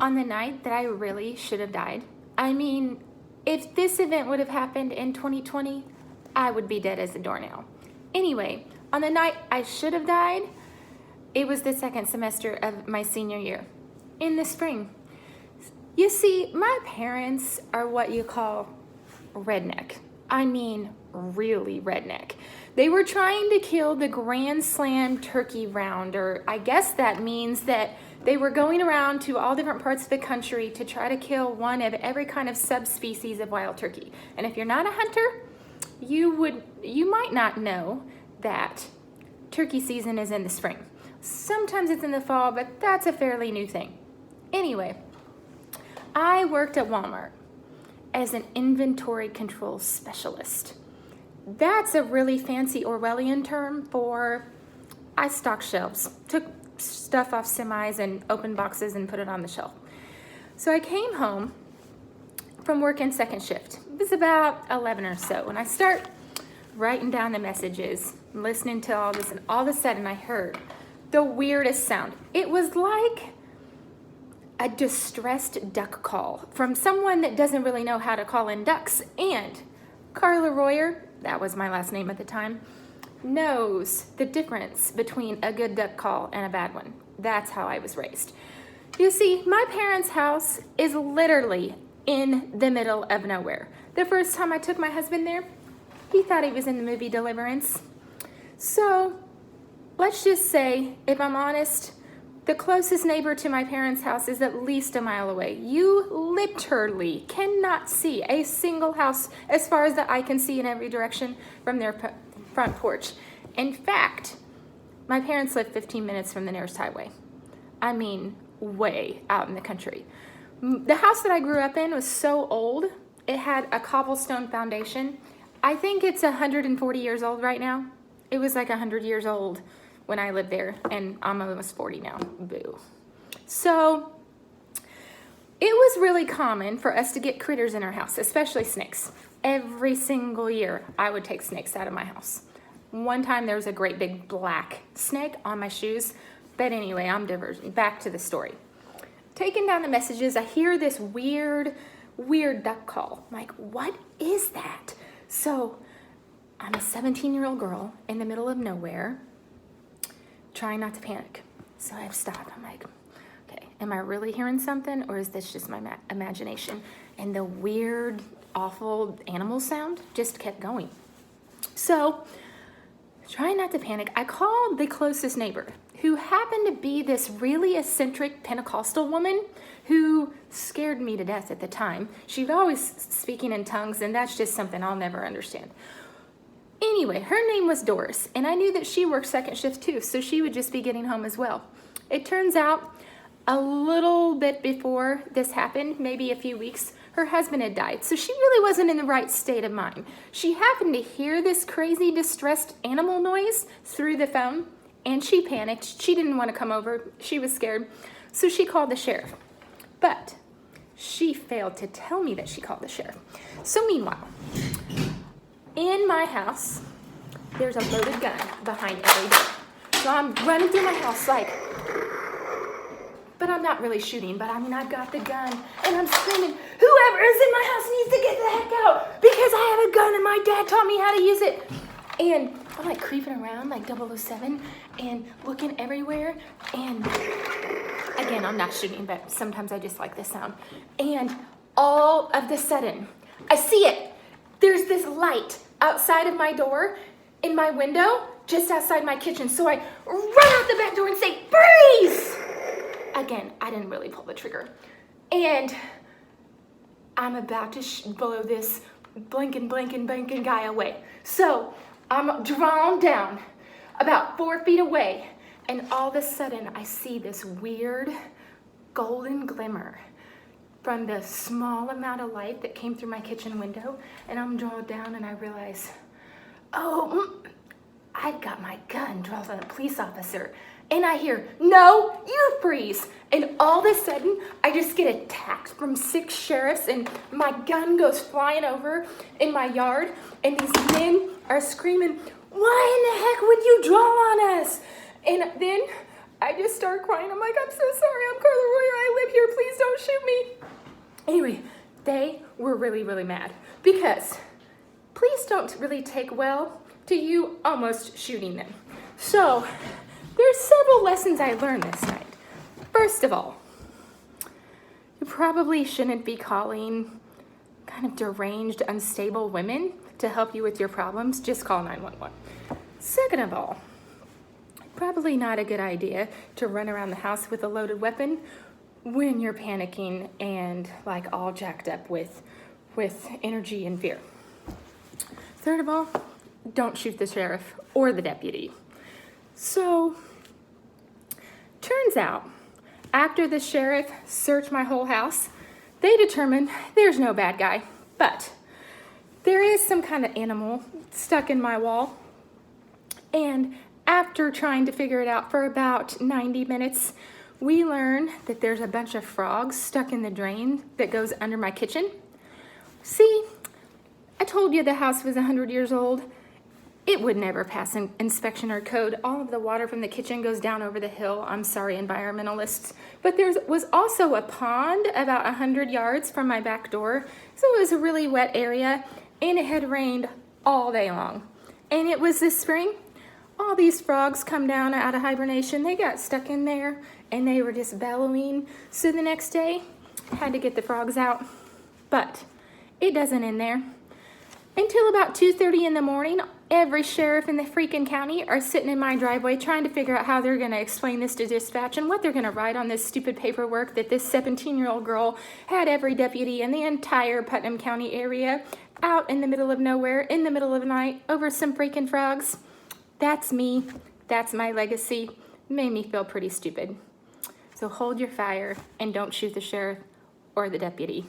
on the night that I really should have died. I mean, if this event would have happened in 2020, I would be dead as a doornail. Anyway, on the night I should have died, it was the second semester of my senior year, in the spring. You see, my parents are what you call redneck. I mean, really redneck. They were trying to kill the Grand Slam turkey round, or I guess that means that they were going around to all different parts of the country to try to kill one of every kind of subspecies of wild turkey. And if you're not a hunter, you might not know that turkey season is in the spring. Sometimes it's in the fall, but that's a fairly new thing. Anyway, I worked at Walmart as an inventory control specialist. That's a really fancy Orwellian term for I stocked shelves, took stuff off semis and opened boxes and put it on the shelf. So I came home from working second shift. It was about 11 or so, and I start writing down the messages, listening to all this, and all of a sudden I heard the weirdest sound. It was like a distressed duck call from someone that doesn't really know how to call in ducks. And Carla Royer, that was my last name at the time, knows the difference between a good duck call and a bad one. That's how I was raised. You see, my parents' house is literally in the middle of nowhere. The first time I took my husband there, he thought he was in the movie Deliverance. So let's just say, if I'm honest, the closest neighbor to my parents' house is at least a mile away. You literally cannot see a single house as far as the eye can see in every direction from their front porch. In fact, my parents live 15 minutes from the nearest highway. I mean, way out in the country. The house that I grew up in was so old, it had a cobblestone foundation. I think it's 140 years old right now. It was like 100 years old when I lived there, and I'm almost 40 now. Boo. So it was really common for us to get critters in our house, especially snakes. Every single year, I would take snakes out of my house. One time there was a great big black snake on my shoes, but anyway, I'm diverting. Back to the story. Taking down the messages, I hear this weird duck call. I'm like, what is that? So I'm a 17-year-old girl in the middle of nowhere, trying not to panic. So I stopped. I'm like, okay, am I really hearing something, or is this just my imagination? And the weird, awful animal sound just kept going. So, trying not to panic, I called the closest neighbor, who happened to be this really eccentric Pentecostal woman who scared me to death at the time. She was always speaking in tongues, and that's just something I'll never understand. Anyway, her name was Doris, and I knew that she worked second shift too, so she would just be getting home as well. It turns out a little bit before this happened, maybe a few weeks, her husband had died, so she really wasn't in the right state of mind. She happened to hear this crazy, distressed animal noise through the phone, and she panicked. She didn't want to come over. She was scared, so she called the sheriff. But she failed to tell me that she called the sheriff. So meanwhile, in my house, there's a loaded gun behind every door. So I'm running through my house like, but I'm not really shooting, but I mean, I've got the gun and I'm screaming, whoever is in my house needs to get the heck out because I have a gun and my dad taught me how to use it. And I'm like creeping around like 007 and looking everywhere. And again, I'm not shooting, but sometimes I just like the sound. And all of a sudden, I see it. There's this light outside of my door in my window, just outside my kitchen. So I run out the back door and say, freeze! Again, I didn't really pull the trigger. And I'm about to blow this blinking guy away. So I'm drawn down about 4 feet away, and all of a sudden I see this weird golden glimmer from the small amount of light that came through my kitchen window, and I'm drawn down and I realize, oh, I've got my gun drawn on a police officer. And I hear, no, you freeze. And all of a sudden, I just get attacked from 6 sheriffs, and my gun goes flying over in my yard, and these men are screaming, why in the heck would you draw on us? And then I just start crying. I'm like, I'm so sorry. I'm Carla Royer. I live here. Please don't shoot me. Anyway, they were really, really mad because police don't really take well to you almost shooting them. So there's several lessons I learned this night. First of all, you probably shouldn't be calling kind of deranged, unstable women to help you with your problems. Just call 911. Second of all, probably not a good idea to run around the house with a loaded weapon when you're panicking and like all jacked up with energy and fear. Third of all, don't shoot the sheriff or the deputy. So, turns out, after the sheriff searched my whole house, they determined there's no bad guy, but there is some kind of animal stuck in my wall. And after trying to figure it out for about 90 minutes, we learned that there's a bunch of frogs stuck in the drain that goes under my kitchen. See, I told you the house was 100 years old. It would never pass an inspection or code. All of the water from the kitchen goes down over the hill. I'm sorry, environmentalists. But there was also a pond about 100 yards from my back door. So it was a really wet area, and it had rained all day long. And it was this spring. All these frogs come down out of hibernation. They got stuck in there, and they were just bellowing. So the next day, I had to get the frogs out. But it doesn't end there. Until about 2:30 in the morning, every sheriff in the freaking county are sitting in my driveway trying to figure out how they're going to explain this to dispatch and what they're going to write on this stupid paperwork that this 17-year-old girl had every deputy in the entire Putnam County area out in the middle of nowhere, in the middle of the night, over some freaking frogs. That's me. That's my legacy. Made me feel pretty stupid. So hold your fire and don't shoot the sheriff or the deputy.